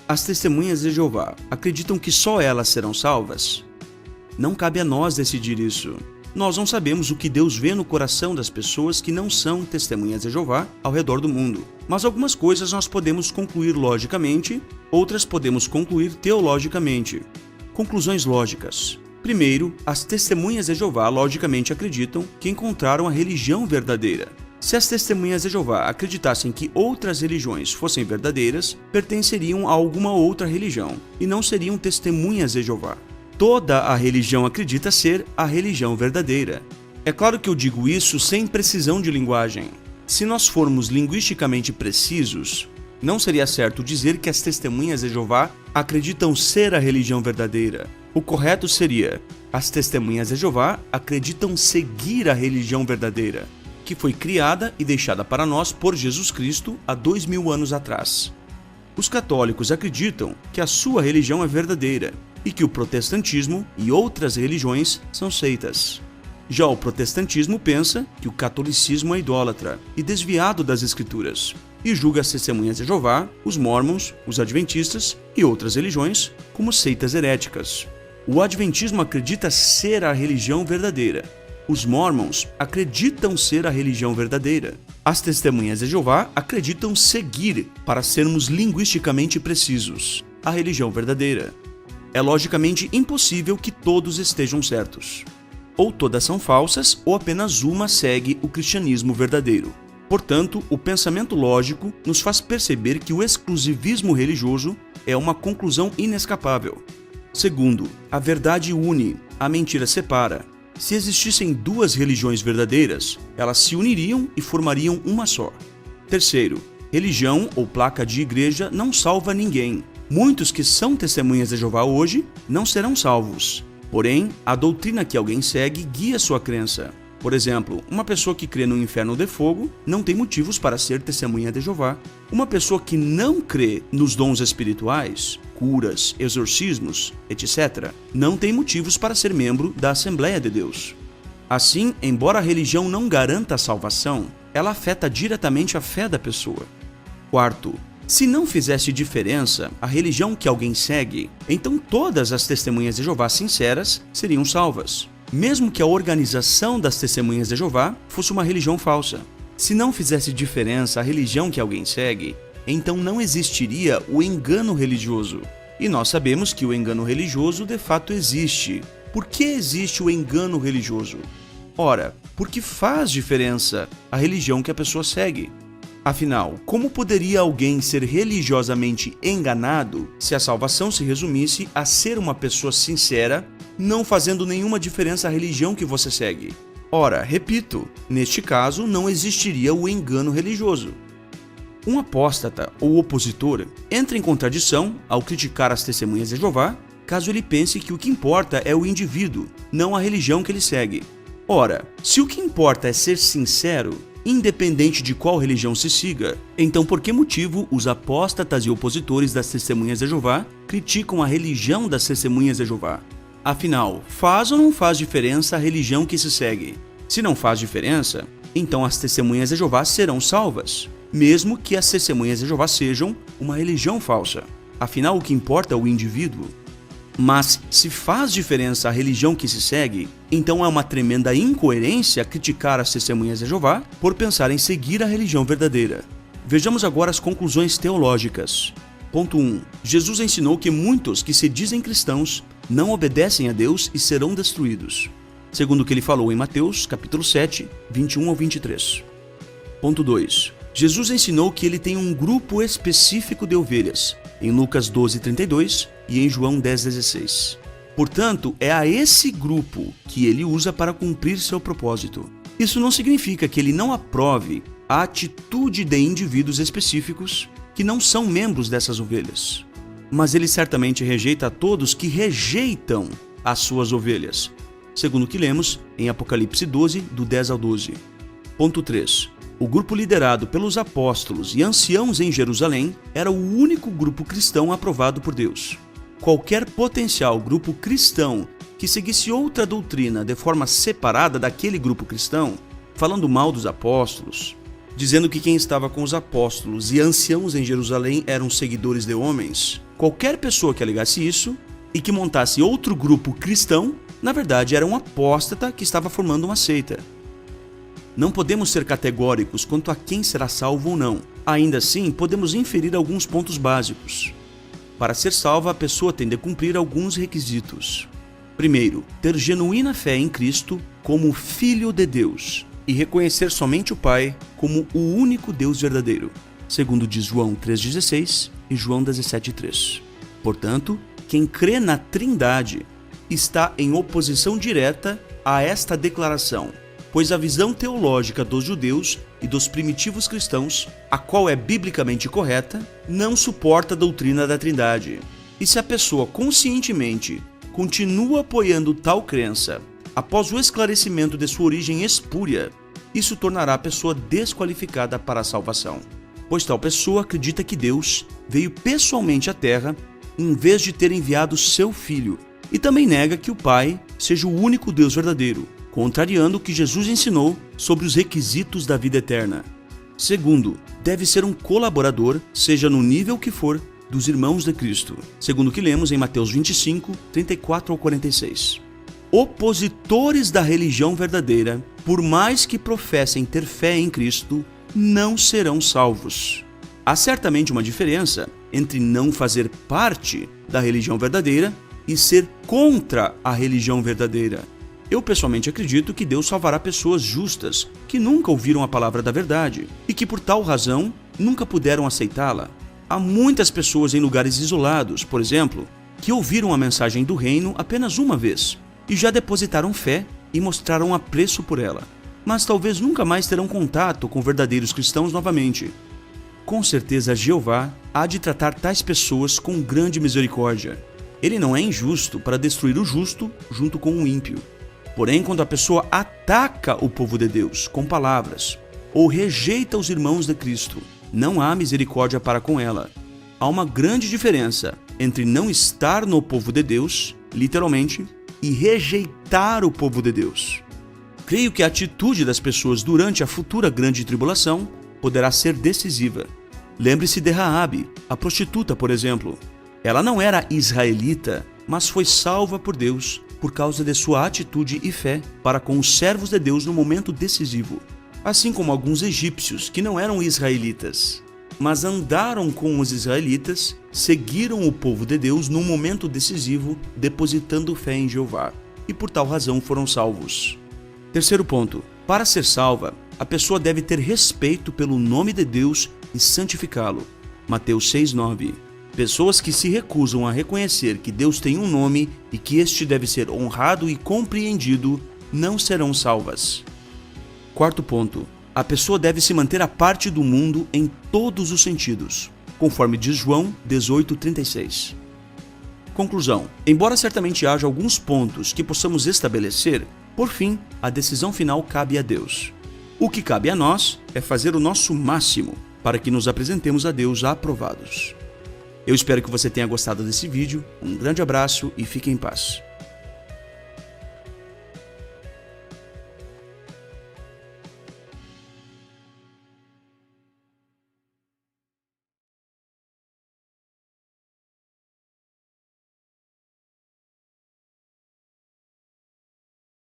As testemunhas de Jeová acreditam que só elas serão salvas? Não cabe a nós decidir isso. Nós não sabemos o que Deus vê no coração das pessoas que não são testemunhas de Jeová ao redor do mundo. Mas algumas coisas nós podemos concluir logicamente, outras podemos concluir teologicamente. Conclusões lógicas. Primeiro, as testemunhas de Jeová logicamente acreditam que encontraram a religião verdadeira. Se as testemunhas de Jeová acreditassem que outras religiões fossem verdadeiras, pertenceriam a alguma outra religião e não seriam testemunhas de Jeová. Toda a religião acredita ser a religião verdadeira. É claro que eu digo isso sem precisão de linguagem. Se nós formos linguisticamente precisos, não seria certo dizer que as testemunhas de Jeová acreditam ser a religião verdadeira. O correto seria: as testemunhas de Jeová acreditam seguir a religião verdadeira, que foi criada e deixada para nós por Jesus Cristo há 2000 anos atrás. Os católicos acreditam que a sua religião é verdadeira e que o protestantismo e outras religiões são seitas. Já o protestantismo pensa que o catolicismo é idólatra e desviado das escrituras, e julga as testemunhas de Jeová, os mórmons, os adventistas e outras religiões como seitas heréticas. O adventismo acredita ser a religião verdadeira. Os mórmons acreditam ser a religião verdadeira. As testemunhas de Jeová acreditam seguir, para sermos linguisticamente precisos, a religião verdadeira. É logicamente impossível que todos estejam certos. Ou todas são falsas, ou apenas uma segue o cristianismo verdadeiro. Portanto, o pensamento lógico nos faz perceber que o exclusivismo religioso é uma conclusão inescapável. Segundo, a verdade une, a mentira separa. Se existissem duas religiões verdadeiras, elas se uniriam e formariam uma só. Terceiro, religião ou placa de igreja não salva ninguém. Muitos que são testemunhas de Jeová hoje não serão salvos. Porém, a doutrina que alguém segue guia sua crença. Por exemplo, uma pessoa que crê no inferno de fogo não tem motivos para ser testemunha de Jeová. Uma pessoa que não crê nos dons espirituais, curas, exorcismos, etc., não tem motivos para ser membro da Assembleia de Deus. Assim, embora a religião não garanta a salvação, ela afeta diretamente a fé da pessoa. Quarto, se não fizesse diferença a religião que alguém segue, então todas as testemunhas de Jeová sinceras seriam salvas, mesmo que a organização das testemunhas de Jeová fosse uma religião falsa. Se não fizesse diferença a religião que alguém segue, então não existiria o engano religioso. E nós sabemos que o engano religioso de fato existe. Por que existe o engano religioso? Ora, porque faz diferença a religião que a pessoa segue. Afinal, como poderia alguém ser religiosamente enganado se a salvação se resumisse a ser uma pessoa sincera, não fazendo nenhuma diferença à religião que você segue? Ora, repito, neste caso não existiria o engano religioso. Um apóstata ou opositor entra em contradição ao criticar as testemunhas de Jeová, caso ele pense que o que importa é o indivíduo, não a religião que ele segue. Ora, se o que importa é ser sincero, independente de qual religião se siga, então por que motivo os apóstatas e opositores das testemunhas de Jeová criticam a religião das testemunhas de Jeová? Afinal, faz ou não faz diferença a religião que se segue? Se não faz diferença, então as testemunhas de Jeová serão salvas, mesmo que as testemunhas de Jeová sejam uma religião falsa. Afinal, o que importa é o indivíduo. Mas, se faz diferença a religião que se segue, então é uma tremenda incoerência criticar as testemunhas de Jeová por pensar em seguir a religião verdadeira. Vejamos agora as conclusões teológicas. Ponto 1. Jesus ensinou que muitos que se dizem cristãos não obedecem a Deus e serão destruídos, segundo o que ele falou em Mateus, capítulo 7, 21 ao 23. Ponto 2. Jesus ensinou que ele tem um grupo específico de ovelhas, em Lucas 12:32 e em João 10:16. Portanto, é a esse grupo que ele usa para cumprir seu propósito. Isso não significa que ele não aprove a atitude de indivíduos específicos que não são membros dessas ovelhas. Mas ele certamente rejeita a todos que rejeitam as suas ovelhas, segundo o que lemos em Apocalipse 12, do 10 ao 12. Ponto 3. O grupo liderado pelos apóstolos e anciãos em Jerusalém era o único grupo cristão aprovado por Deus. Qualquer potencial grupo cristão que seguisse outra doutrina de forma separada daquele grupo cristão, falando mal dos apóstolos, dizendo que quem estava com os apóstolos e anciãos em Jerusalém eram seguidores de homens, qualquer pessoa que alegasse isso e que montasse outro grupo cristão, na verdade era um apóstata que estava formando uma seita. Não podemos ser categóricos quanto a quem será salvo ou não. Ainda assim, podemos inferir alguns pontos básicos. Para ser salva, a pessoa tem de cumprir alguns requisitos. Primeiro, ter genuína fé em Cristo como Filho de Deus e reconhecer somente o Pai como o único Deus verdadeiro, segundo diz João 3,16 e João 17,3. Portanto, quem crê na Trindade está em oposição direta a esta declaração, pois a visão teológica dos judeus e dos primitivos cristãos, a qual é biblicamente correta, não suporta a doutrina da Trindade. E se a pessoa conscientemente continua apoiando tal crença após o esclarecimento de sua origem espúria, isso tornará a pessoa desqualificada para a salvação, pois tal pessoa acredita que Deus veio pessoalmente à Terra em vez de ter enviado seu Filho, e também nega que o Pai seja o único Deus verdadeiro, contrariando o que Jesus ensinou sobre os requisitos da vida eterna. Segundo, deve ser um colaborador, seja no nível que for, dos irmãos de Cristo, segundo o que lemos em Mateus 25, 34 ao 46. Opositores da religião verdadeira, por mais que professem ter fé em Cristo, não serão salvos. Há certamente uma diferença entre não fazer parte da religião verdadeira e ser contra a religião verdadeira. Eu pessoalmente acredito que Deus salvará pessoas justas que nunca ouviram a palavra da verdade e que por tal razão nunca puderam aceitá-la. Há muitas pessoas em lugares isolados, por exemplo, que ouviram a mensagem do reino apenas uma vez e já depositaram fé e mostraram apreço por ela, mas talvez nunca mais terão contato com verdadeiros cristãos novamente. Com certeza Jeová há de tratar tais pessoas com grande misericórdia. Ele não é injusto para destruir o justo junto com o ímpio. Porém, quando a pessoa ataca o povo de Deus com palavras ou rejeita os irmãos de Cristo, não há misericórdia para com ela. Há uma grande diferença entre não estar no povo de Deus, literalmente, e rejeitar o povo de Deus. Creio que a atitude das pessoas durante a futura grande tribulação poderá ser decisiva. Lembre-se de Raabe, a prostituta, por exemplo. Ela não era israelita, mas foi salva por Deus por causa de sua atitude e fé para com os servos de Deus no momento decisivo. Assim como alguns egípcios que não eram israelitas, mas andaram com os israelitas, seguiram o povo de Deus num momento decisivo, depositando fé em Jeová, e por tal razão foram salvos. Terceiro ponto, para ser salva, a pessoa deve ter respeito pelo nome de Deus e santificá-lo. Mateus 6,9. Pessoas que se recusam a reconhecer que Deus tem um nome e que este deve ser honrado e compreendido, não serão salvas. Quarto ponto, a pessoa deve se manter à parte do mundo em todos os sentidos, conforme diz João 18,36. Conclusão, embora certamente haja alguns pontos que possamos estabelecer, por fim, a decisão final cabe a Deus. O que cabe a nós é fazer o nosso máximo para que nos apresentemos a Deus aprovados. Eu espero que você tenha gostado desse vídeo, um grande abraço e fique em paz.